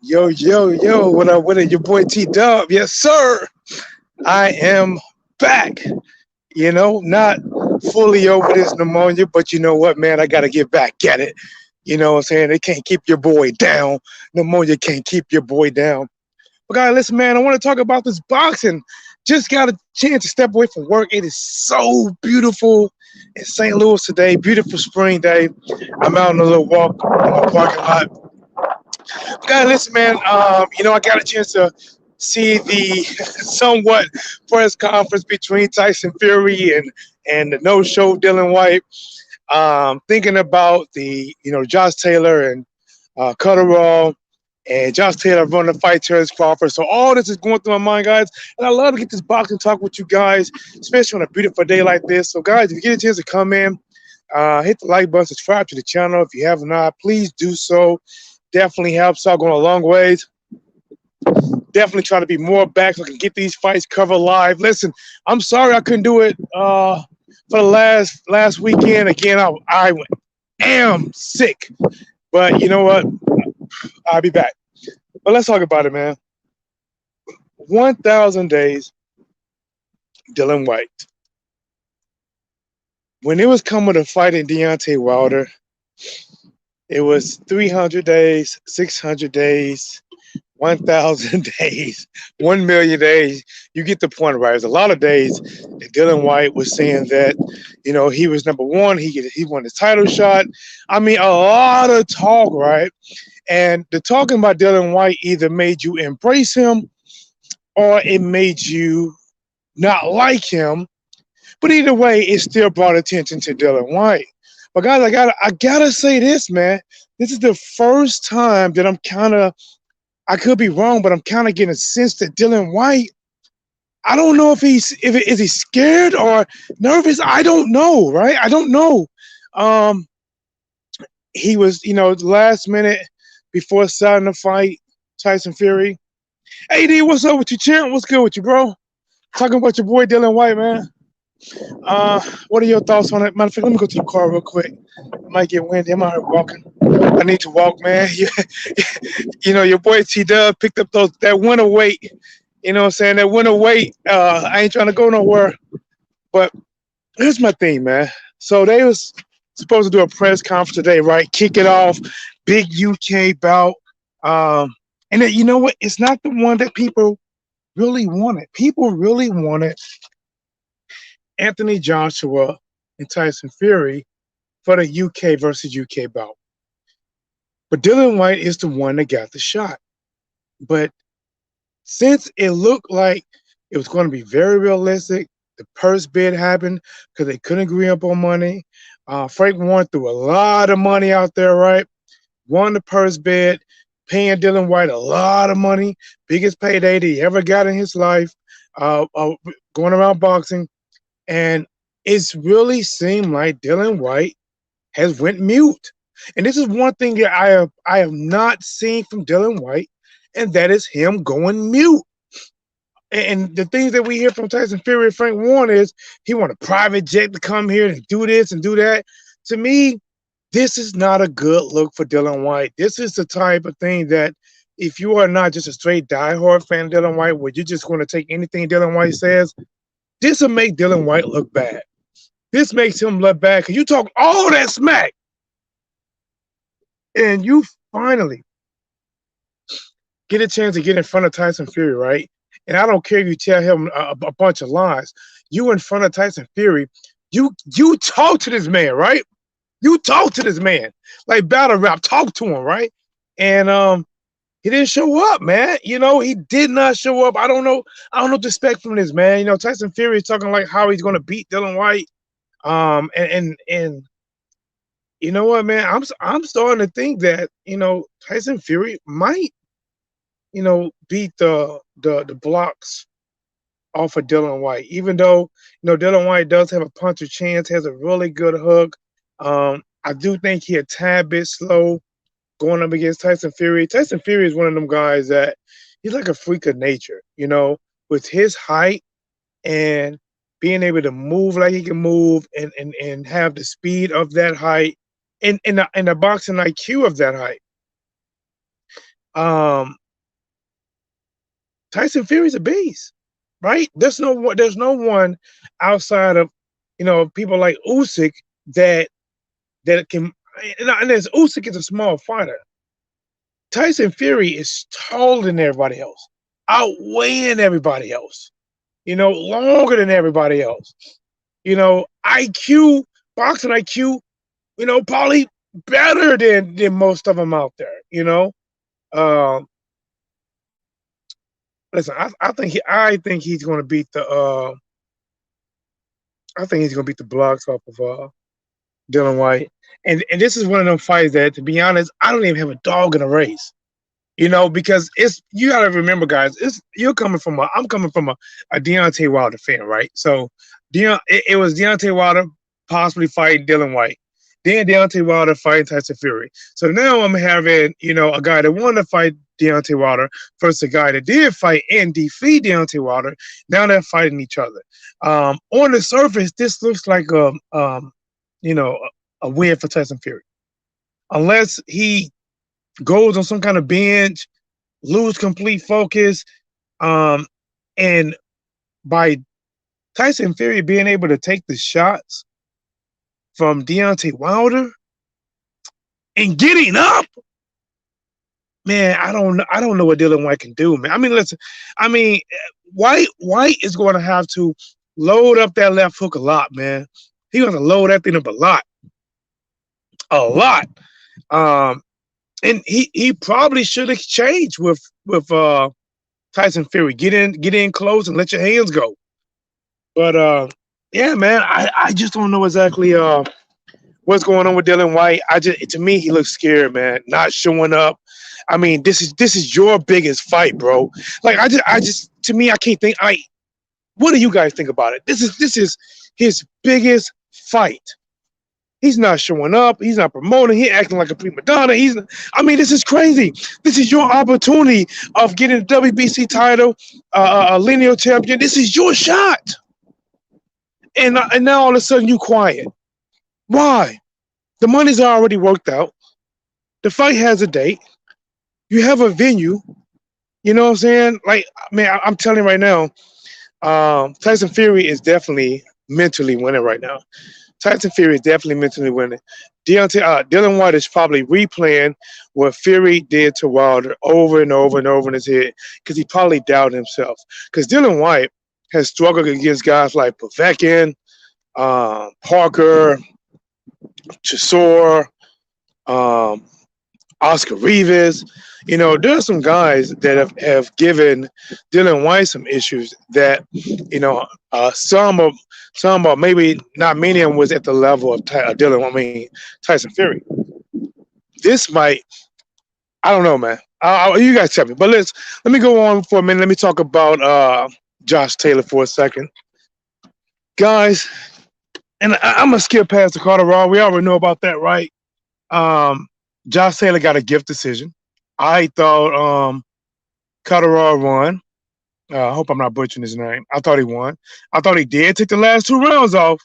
Yo, yo, yo, what up with it? Your boy T Dub. Yes, sir. I am back. Not fully over this pneumonia, but you know what, man? I got to get back at it. You know what I'm saying? They can't keep your boy down. Pneumonia can't keep your boy down. But, guys, listen, man, I want to talk about this boxing. Just got a chance to step away from work. It is so beautiful in St. Louis today. Beautiful spring day. I'm out on a little walk in my parking lot. God, listen, man. I got a chance to see the somewhat press conference between Tyson Fury and the no-show Dylan White. Thinking about the Josh Taylor and Catterall and Josh Taylor running the fight Terrence Crawford. So all this is going through my mind, guys. And I love to get this boxing talk with you guys, especially on a beautiful day like this. So, guys, if you get a chance to come in, hit the like button, subscribe to the channel. If you have not, please do so. Definitely helps out, going a long ways. Definitely try to be more back so I can get these fights covered live. Listen, I'm sorry I couldn't do it for the last weekend. Again, I am sick, but you know what? I'll be back. But let's talk about it, man. 1,000 days, Dylan White. When it was coming to fighting Deontay Wilder, it was 300 days, 600 days, 1,000 days, 1 million days. You get the point, right? There's a lot of days that Dylan White was saying that, he was number one. He won his title shot. I mean, a lot of talk, right? And the talking about Dylan White either made you embrace him or it made you not like him. But either way, it still brought attention to Dylan White. But guys, I gotta say this, man. This is the first time that I could be wrong, but I'm kind of getting a sense that Dylan White, I don't know if is he scared or nervous. I don't know, right? I don't know. He was, last minute before starting the fight, Tyson Fury. Hey D, what's up with you, champ? What's good with you, bro? Talking about your boy Dylan White, man. What are your thoughts on it? Matter of fact, let me go to the car real quick. I might get windy. I'm out here walking. I need to walk, man. Your boy T Dub picked up that winter weight. You know what I'm saying? That winter weight. I ain't trying to go nowhere. But here's my thing, man. So they was supposed to do a press conference today, right? Kick it off. Big UK bout. And then, you know what? It's not the one that people really wanted. People really wanted Anthony Joshua and Tyson Fury for the UK versus UK bout. But Dylan White is the one that got the shot. But since it looked like it was going to be very realistic, the purse bid happened because they couldn't agree up on money. Frank Warren threw a lot of money out there, right? Won the purse bid, paying Dylan White a lot of money, biggest payday that he ever got in his life, going around boxing. And it's really seemed like Dylan White has went mute. And this is one thing that I have not seen from Dylan White, and that is him going mute. And the things that we hear from Tyson Fury and Frank Warren is he want a private jet to come here and do this and do that. To me, this is not a good look for Dylan White. This is the type of thing that if you are not just a straight diehard fan of Dylan White, where you're just going to take anything Dylan White says, this will make Dylan White look bad. This makes him look bad because you talk all that smack and you finally get a chance to get in front of Tyson Fury, right? And I don't care if you tell him a bunch of lies. You in front of Tyson Fury, you talk to this man, right? You talk to this man like battle rap. Talk to him, right? And he didn't show up, man. He did not show up. I don't know what to expect from this, man. Tyson Fury is talking like how he's going to beat Dylan White. And you know what, man? I'm starting to think that Tyson Fury might beat the blocks off of Dylan White, even though Dylan White does have a puncher chance, has a really good hook. I do think he a tad bit slow going up against Tyson Fury. Tyson Fury is one of them guys that he's like a freak of nature, with his height and being able to move like he can move and have the speed of that height in the boxing IQ of that height. Um, Tyson Fury's a beast, right? There's no one outside of people like Usyk that can. And as Usyk is a small fighter, Tyson Fury is taller than everybody else, outweighing everybody else. Longer than everybody else. IQ, boxing IQ. Probably better than most of them out there. Um, Listen, I think he's going to beat the blocks off of Dillian White, and this is one of them fights that, to be honest, I don't even have a dog in a race. Because you got to remember, guys, I'm coming from a Deontay Wilder fan, right? So it was Deontay Wilder possibly fighting Dillian White, then Deontay Wilder fighting Tyson Fury. So now I'm having a guy that wanted to fight Deontay Wilder versus a guy that did fight and defeat Deontay Wilder. Now they're fighting each other. On the surface, this looks like a win for Tyson Fury, unless he goes on some kind of binge, lose complete focus, and by Tyson Fury being able to take the shots from Deontay Wilder and getting up, man, I don't know what Dillian White can do, man. I mean, listen, White is going to have to load up that left hook a lot, man. He's going to load that thing up a lot. And he probably should exchange with Tyson Fury. Get in close and let your hands go. But yeah, man, I just don't know exactly what's going on with Dillian White. To me, he looks scared, man. Not showing up. I mean, this is your biggest fight, bro. Like to me, I can't think. What do you guys think about it? This is his biggest fight. He's not showing up. He's not promoting. He's acting like a prima donna. This is crazy. This is your opportunity of getting the WBC title, a lineal champion. This is your shot. And now all of a sudden you quiet. Why? The money's already worked out. The fight has a date. You have a venue. You know what I'm saying? Like, man, I'm telling you right now, Tyson Fury is definitely mentally winning right now. Tyson Fury is definitely mentally winning. Dillian White is probably replaying what Fury did to Wilder over and over and over in his head because he probably doubted himself. Because Dillian White has struggled against guys like Povetkin, Parker, Chisora, Oscar Rivas. There are some guys that have given Dillian White some issues that, some are maybe not many of them was at the level of Tyson Fury. This might, I don't know, man. You guys tell me. But let me go on for a minute. Let me talk about Josh Taylor for a second. Guys, and I'm going to skip past the catterall. We already know about that, right? Josh Taylor got a gift decision. I thought catterall won. I hope I'm not butchering his name. I thought he won. I thought he did take the last 2 rounds off,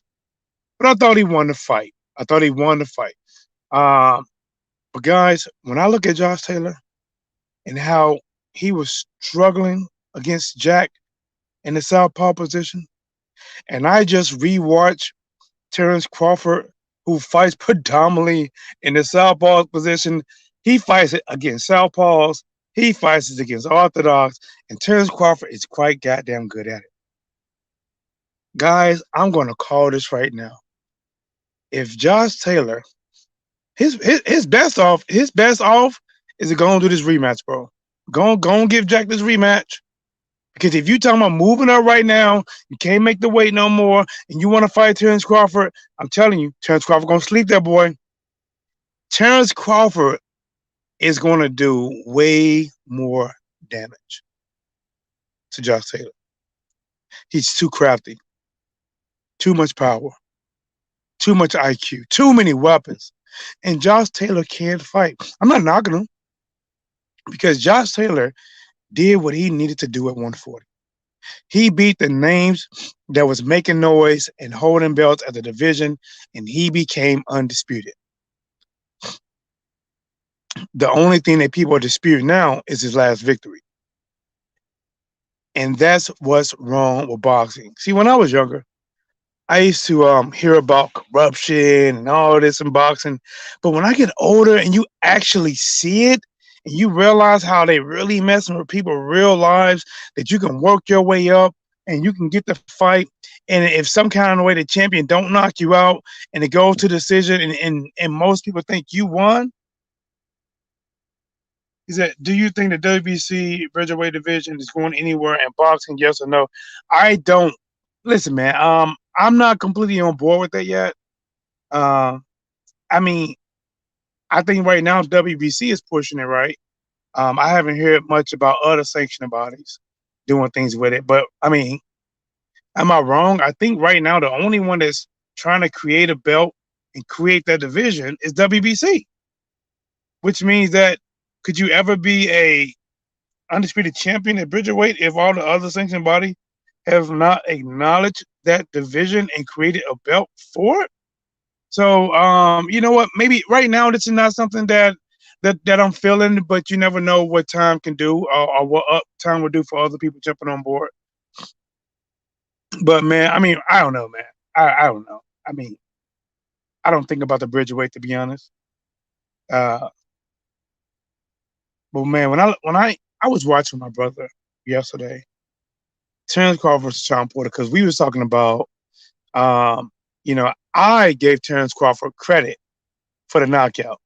but I thought he won the fight. But guys, when I look at Josh Taylor and how he was struggling against Jack in the southpaw position, and I just rewatched Terrence Crawford, who fights predominantly in the southpaw position. He fights it against southpaws. He fights it against orthodox, and Terrence Crawford is quite goddamn good at it. Guys, I'm going to call this right now. If Josh Taylor, his best off is to go and do this rematch, bro. Go and give Jack this rematch. Because if you talking about moving up right now, you can't make the weight no more, and you want to fight Terrence Crawford, I'm telling you, Terrence Crawford going to sleep there, boy. Terrence Crawford is going to do way more damage to Josh Taylor. He's too crafty, too much power, too much IQ, too many weapons. And Josh Taylor can't fight. I'm not knocking him because Josh Taylor did what he needed to do at 140. He beat the names that was making noise and holding belts at the division, and he became undisputed. The only thing that people are disputing now is his last victory. And that's what's wrong with boxing. See, when I was younger, I used to hear about corruption and all this in boxing. But when I get older and you actually see it and you realize how they really messing with people's real lives, that you can work your way up and you can get the fight. And if some kind of way the champion don't knock you out and it goes to decision and most people think you won, is that, do you think the WBC Bridgerweight division is going anywhere in boxing? Yes or no? I don't. Listen, man. I'm not completely on board with that yet. Um, I mean, I think right now WBC is pushing it right. I haven't heard much about other sanctioning bodies doing things with it, but I mean, am I wrong? I think right now the only one that's trying to create a belt and create that division is WBC, which means that could you ever be a undisputed champion at Bridgerweight if all the other sanctioning body have not acknowledged that division and created a belt for it? So you know what? Maybe right now this is not something that I'm feeling, but you never know what time can do or what time will do for other people jumping on board. But man, I mean, I don't know, man. I don't know. I mean, I don't think about the Bridgerweight to be honest. Uh, but man, when I was watching my brother yesterday, Terrence Crawford versus Sean Porter, because we was talking about, you know, I gave Terrence Crawford credit for the knockout.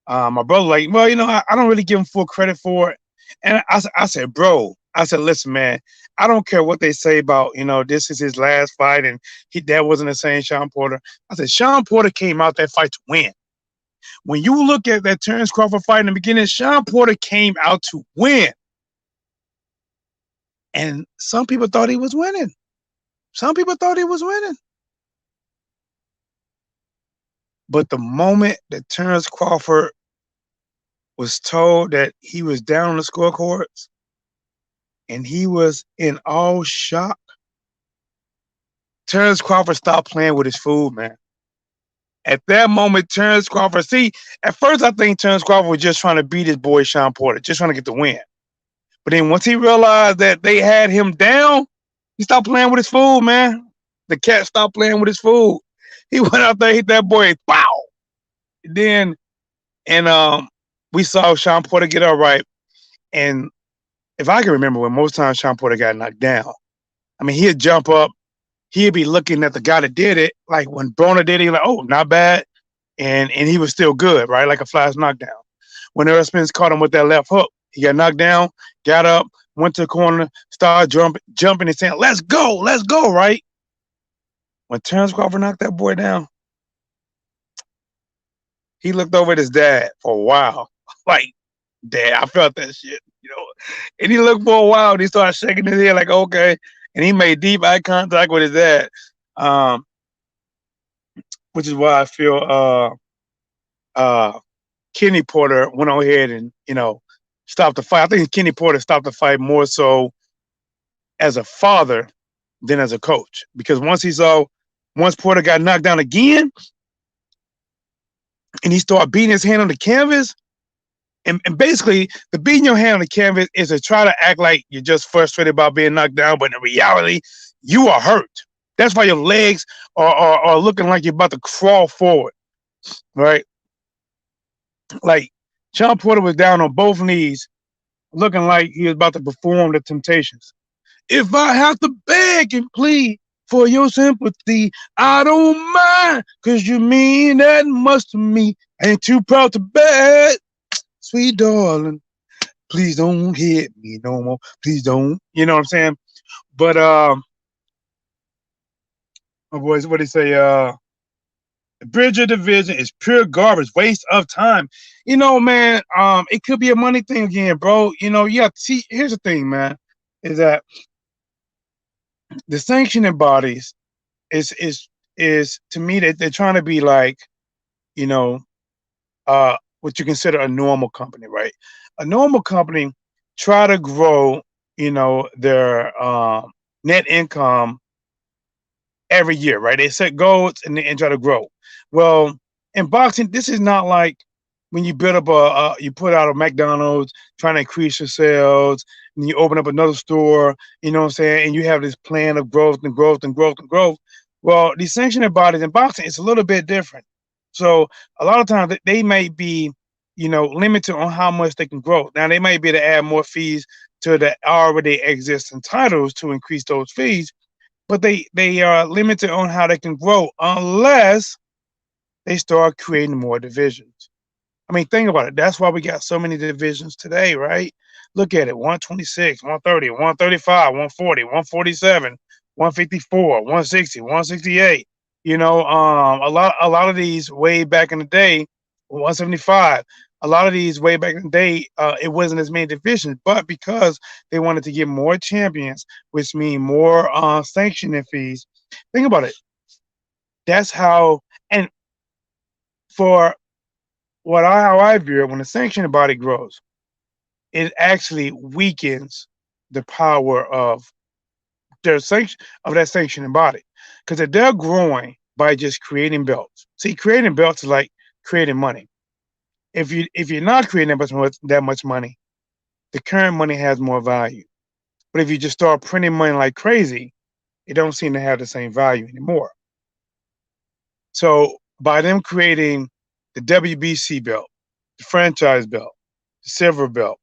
My brother, like, well, you know, I don't really give him full credit for it. And I said, bro, I said, listen, man, I don't care what they say about, you know, this is his last fight and that wasn't the same Sean Porter. I said, Sean Porter came out that fight to win. When you look at that Terrence Crawford fight in the beginning, Sean Porter came out to win. And some people thought he was winning. Some people thought he was winning. But the moment that Terrence Crawford was told that he was down on the scorecards and he was in all shock, Terrence Crawford stopped playing with his food, man. At that moment, Terrence Crawford, see, at first I think Terrence Crawford was just trying to beat his boy Sean Porter, just trying to get the win. But then once he realized that they had him down, he stopped playing with his food, man. The cat stopped playing with his food. He went out there, hit that boy, wow. Then, and we saw Sean Porter get all right. And if I can remember, when most times Sean Porter got knocked down, I mean, he'd jump up, he'd be looking at the guy that did it, like when Broner did it, he'd like, oh, not bad. And he was still good, right? Like a flash knockdown. When Errol Spence caught him with that left hook, he got knocked down, got up, went to the corner, started jumping and saying, let's go, right? When Terrence Crawford knocked that boy down, he looked over at his dad for a while. Like, Dad, I felt that shit, you know. And he looked for a while and he started shaking his head like, okay. And he made deep eye contact with his dad. Which is why I feel Kenny Porter went on ahead and, you know, stopped the fight. I think Kenny Porter stopped the fight more so as a father than as a coach. Because once Porter got knocked down again and he started beating his hand on the canvas, and basically the beating your hand on the canvas is to try to act like you're just frustrated about being knocked down, but in reality, you are hurt. That's why your legs are looking like you're about to crawl forward, right? Like Sean Porter was down on both knees, looking like he was about to perform the Temptations. If I have to beg and plead for your sympathy, I don't mind, because you mean that much to me. I ain't too proud to beg, sweet darling. Please don't hit me no more. Please don't. You know what I'm saying? But my boys, what they say? The Bridger division is pure garbage, waste of time. You know, man. It could be a money thing again, bro. You know, yeah. See, here's the thing, man, is that the sanctioning bodies is to me that they're trying to be like, you know, what you consider a normal company, right? A normal company try to grow, you know, their net income every year, right? They set goals and try to grow. Well, in boxing, this is not like when you build up you put out a McDonald's trying to increase your sales, and you open up another store, you know what I'm saying, and you have this plan of growth and growth and growth and growth. Well, these sanctioning bodies in boxing, it's a little bit different. So a lot of times they may be, limited on how much they can grow. Now they might be able to add more fees to the already existing titles to increase those fees, but they are limited on how they can grow unless they start creating more divisions. I mean, think about it. That's why we got so many divisions today, right? Look at it: 126, 130, 135, 140, 147, 154, 160, 168. A lot of these way back in the day, 175. A lot of these way back in the day, it wasn't as many divisions, but because they wanted to get more champions, which mean more sanctioning fees. Think about it. That's how, and for how I view it, when the sanctioning body grows, it actually weakens the power of that sanctioning body, because if they're growing by just creating belts, see, creating belts is like creating money. If you're not creating that much money, the current money has more value. But if you just start printing money like crazy, it don't seem to have the same value anymore. So by them creating the WBC belt, the franchise belt, the silver belt,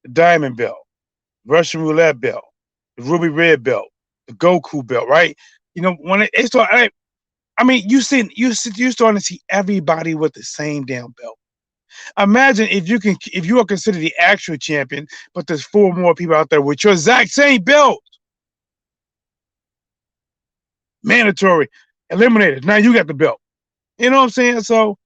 the diamond belt, Russian roulette belt, the ruby red belt, the Goku belt, right? When it start, I mean, you're starting to see everybody with the same damn belt. Imagine if you are considered the actual champion, but there's 4 more people out there with your exact same belt. Mandatory, eliminated. Now you got the belt. You know what I'm saying? So,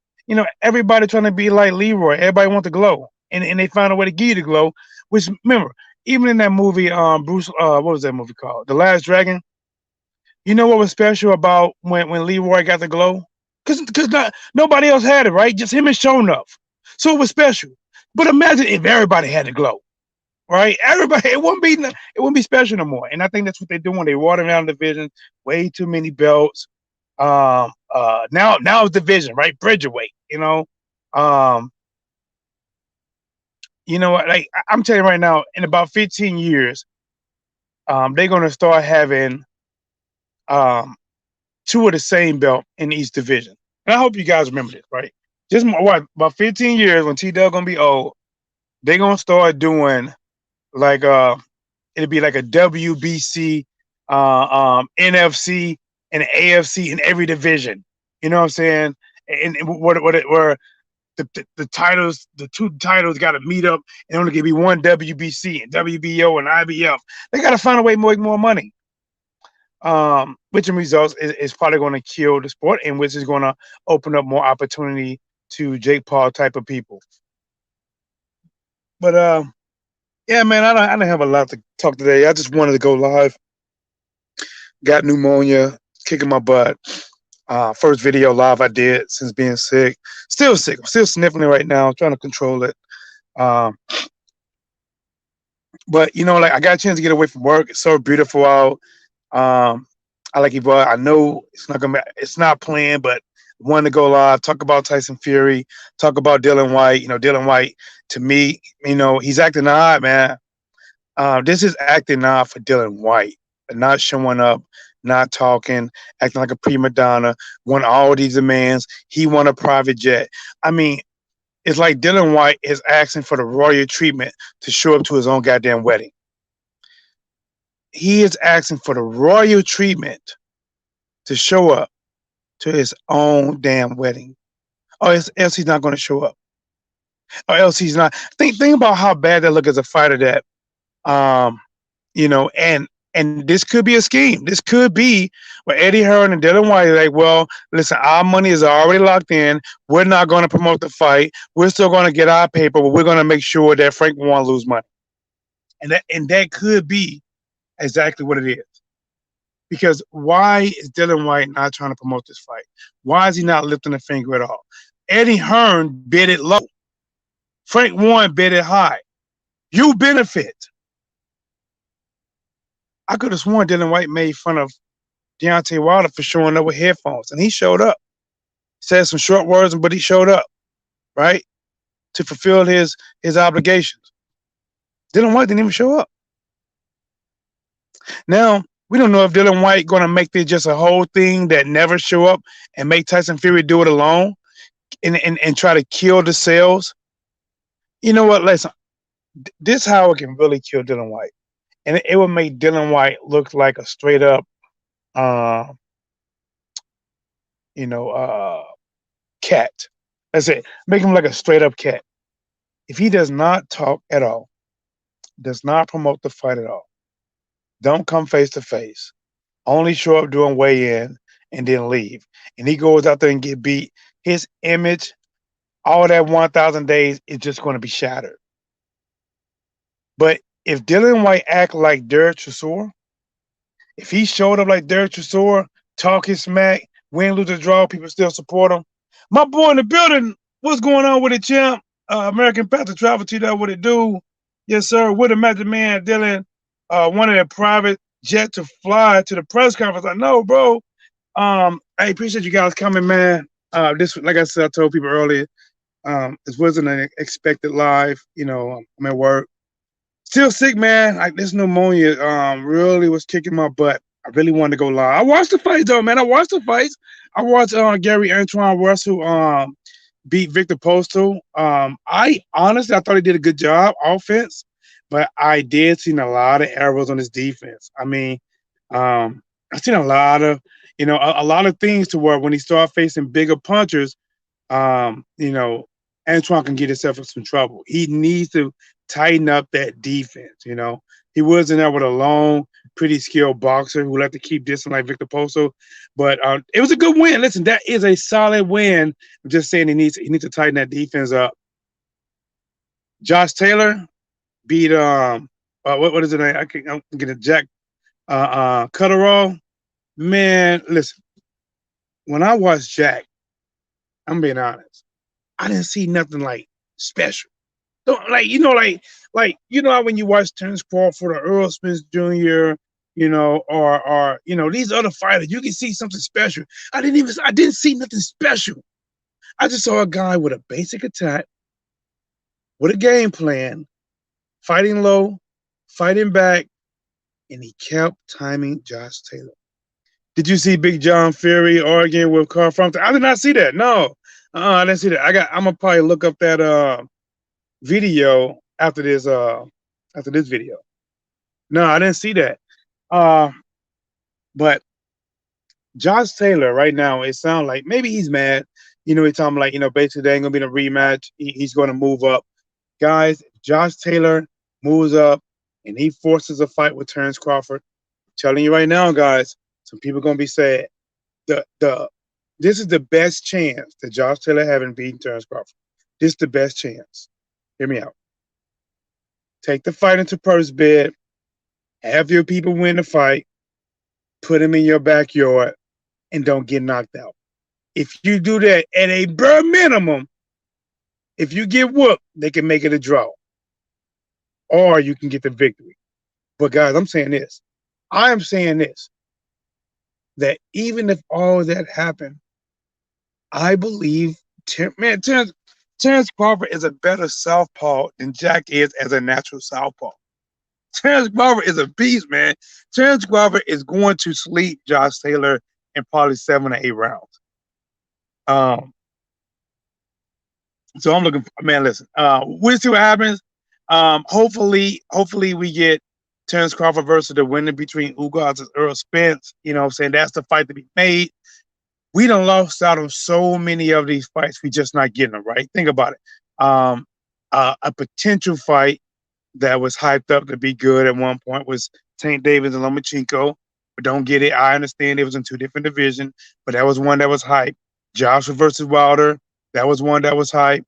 everybody trying to be like Leroy. Everybody want the glow, and they find a way to give you the glow. Which, remember, even in that movie, Bruce, what was that movie called? The Last Dragon. You know what was special about when Leroy got the glow? Because nobody else had it, right? Just him and Shonuff. So it was special. But imagine if everybody had the glow, right? Everybody, it wouldn't be special no more. And I think that's what they're doing. They're watering down the division. Way too many belts. Now it's division, right? Bridgerweight. You know what? Like I'm telling you right now, in about 15 years, they're gonna start having 2 of the same belt in each division. And I hope you guys remember this, right? Just about 15 years, when T-Dub gonna be old, they're gonna start doing like it'll be like a WBC, NFC, and AFC in every division. You know what I'm saying? And where the titles, the 2 titles got to meet up, and only can be one WBC and WBO and IBF. They got to find a way to make more money. Which in results is probably going to kill the sport, and which is going to open up more opportunity to Jake Paul type of people. But yeah, man, I didn't have a lot to talk today. I just wanted to go live. Got pneumonia, kicking my butt. First video live I did since being sick. Still sick. I'm still sniffling right now. I'm trying to control it. But like I got a chance to get away from work. It's so beautiful out. I like you, but I know it's not planned, but wanted to go live, talk about Tyson Fury, talk about Dillian Whyte. Dillian Whyte, to me, he's acting odd, man. This is acting odd for Dillian Whyte, not showing up, not talking, acting like a prima donna, want all these demands. He want a private jet. I mean, it's like Dillian Whyte is asking for the royal treatment to show up to his own goddamn wedding. He is asking for the royal treatment to show up to his own damn wedding. Or else he's not going to show up. Or else he's not. Think about how bad that look as a fighter that, and this could be a scheme. This could be where Eddie Hearn and Dillian Whyte are like, well, listen, our money is already locked in. We're not going to promote the fight. We're still going to get our paper, but we're going to make sure that Frank won't lose money. And that could be exactly what it is. Because why is Dillian Whyte not trying to promote this fight? Why is he not lifting a finger at all? Eddie Hearn bid it low. Frank Warren bid it high. You benefit. I could have sworn Dillian Whyte made fun of Deontay Wilder for showing up with headphones, and he showed up. Said some short words, but he showed up, right? to fulfill his obligations. Dillian White didn't even show up. Now we don't know if Dillian White going to make this just a whole thing that never show up and make Tyson Fury do it alone and try to kill the sales. You know what? Listen, this how it can really kill Dillian White, and it would make Dillian White look like a straight up, uh, you know, cat. That's it. Make him like a straight up cat. If he does not talk at all, does not promote the fight at all, don't come face to face, only show up doing weigh in and then leave, and he goes out there and get beat, his image, all that 1,000 days is just going to be shattered. But if Dillian White act like Derek Chisora, if he showed up like Derek Chisora, talk his smack, win, lose, or draw, people still support him. My boy in the building, what's going on with it, champ? American Panther Travel to that, what it do? Yes, sir. With a Magic Man, Dylan, wanted a private jet to fly to the press conference. I know, bro. I appreciate you guys coming, man. This, like I said, I told people earlier, this wasn't an expected live. You know, I'm at work. Still sick, man. Like this pneumonia really was kicking my butt. I really wanted to go live. I watched the fights though, man. I watched the fights. I watched Gary Antoine Russell beat Victor Postal. I honestly I thought he did a good job offense, but I did see a lot of errors on his defense. I mean, I seen a lot of a lot of things to where when he started facing bigger punchers, Antoine can get himself in some trouble. He needs to tighten up that defense. He was in there with a long, pretty skilled boxer who like to keep distance like Victor Poso. But it was a good win. Listen, that is a solid win. I'm just saying he needs to tighten that defense up. Josh Taylor beat what is it? I'm getting Jack Catterall. Man, listen. When I watched Jack, I'm being honest, I didn't see nothing like special. Don't how when you watch Terrence Crawford or Earl Spence Jr., or these other fighters, you can see something special. I didn't see nothing special. I just saw a guy with a basic attack, with a game plan, fighting low, fighting back, and he kept timing Josh Taylor. Did you see Big John Fury arguing with Carl Frampton? I did not see that. No, I didn't see that. I'm gonna probably look up that video after this video. No, I didn't see that. But Josh Taylor right now, it sounds like maybe he's mad. He's talking like, basically there ain't gonna be no rematch. He's gonna move up. Guys, Josh Taylor moves up and he forces a fight with Terrence Crawford. I'm telling you right now, guys, some people are gonna be sad. This is the best chance that Josh Taylor having beaten Terrence Crawford. This is the best chance. Hear me out. Take the fight into purse bid. Have your people win the fight. Put them in your backyard and don't get knocked out. If you do that at a bare minimum, if you get whooped, they can make it a draw. Or you can get the victory. But guys, I'm saying this. I am saying this. That even if all that happened, I believe Terrence Crawford is a better southpaw than Jack is as a natural southpaw. Terrence Crawford is a beast, man. Terrence Crawford is going to sleep Josh Taylor in probably 7 or 8 rounds. So I'm looking for, man, listen, we'll see what happens. Hopefully we get Terrence Crawford versus the winner between Ugas and Earl Spence. I'm saying that's the fight to be made. We done lost out on so many of these fights. We just not getting them right. Think about it. A potential fight that was hyped up to be good at one point was Tank Davis and Lomachenko, but don't get it. I understand it was in 2 different divisions, but that was one that was hyped. Joshua versus Wilder, that was one that was hyped.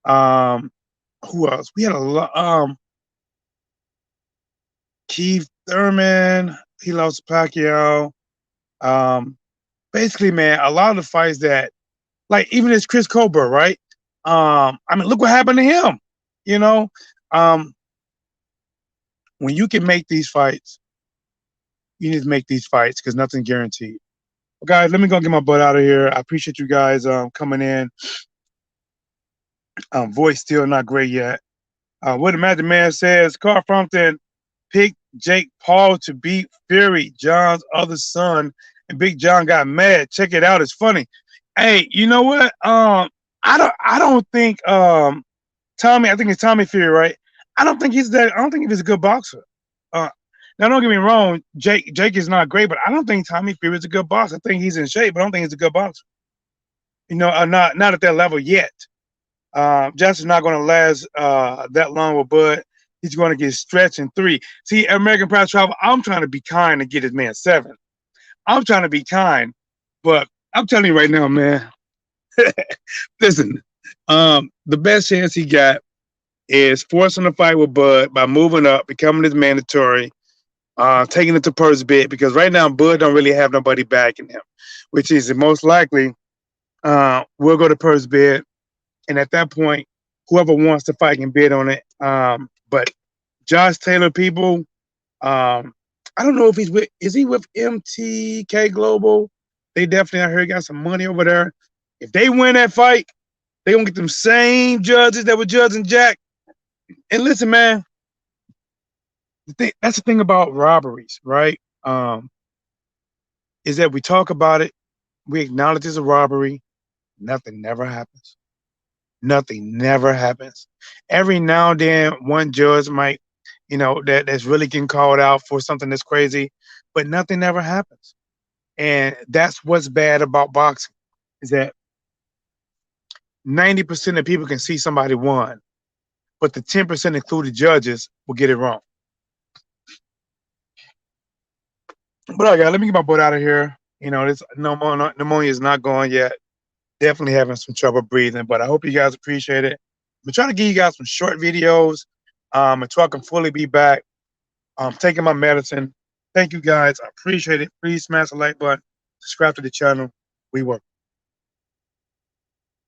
Who else? We had a lot. Keith Thurman, he lost Pacquiao. Basically, man, a lot of the fights that, like even this Chris Colbert, right? Look what happened to him. When you can make these fights, you need to make these fights because nothing's guaranteed. Well, guys, let me go get my butt out of here. I appreciate you guys coming in. Voice still not great yet. What the Magic Man says, Carl Frampton picked Jake Paul to beat Fury, John's other son, and Big John got mad. Check it out. It's funny. Hey, you know what? I don't think Tommy, I think it's Tommy Fury, right? I don't think he's a good boxer. Uh, Now don't get me wrong, Jake is not great, but I don't think Tommy Fury is a good boxer. I think he's in shape, but I don't think he's a good boxer. Not at that level yet. Justin's not going to last that long with Bud. He's going to get stretched in 3. See, American Pride Travel, I'm trying to be kind and get his man 7. I'm trying to be kind, but I'm telling you right now, man. Listen, the best chance he got is forcing a fight with Bud by moving up, becoming his mandatory, taking it to purse bid, because right now Bud don't really have nobody backing him, which is most likely we'll go to purse bid, and at that point, whoever wants to fight can bid on it. But Josh Taylor people, I don't know if is he with MTK Global? They definitely, I heard, got some money over there. If they win that fight, they gonna get them same judges that were judging Jack. And listen, man, that's the thing about robberies, right? Is that we talk about it, we acknowledge it's a robbery, nothing never happens. Nothing never happens. Every now and then, one judge might, that's really getting called out for something that's crazy, but nothing ever happens. And that's what's bad about boxing, is that 90% of people can see somebody won, but the 10%, including judges, will get it wrong. But all right, let me get my butt out of here. This pneumonia is not gone yet. Definitely having some trouble breathing, but I hope you guys appreciate it. I'm trying to give you guys some short videos until I can fully be back. I'm taking my medicine. Thank you guys. I appreciate it. Please smash the like button. Subscribe to the channel. We work.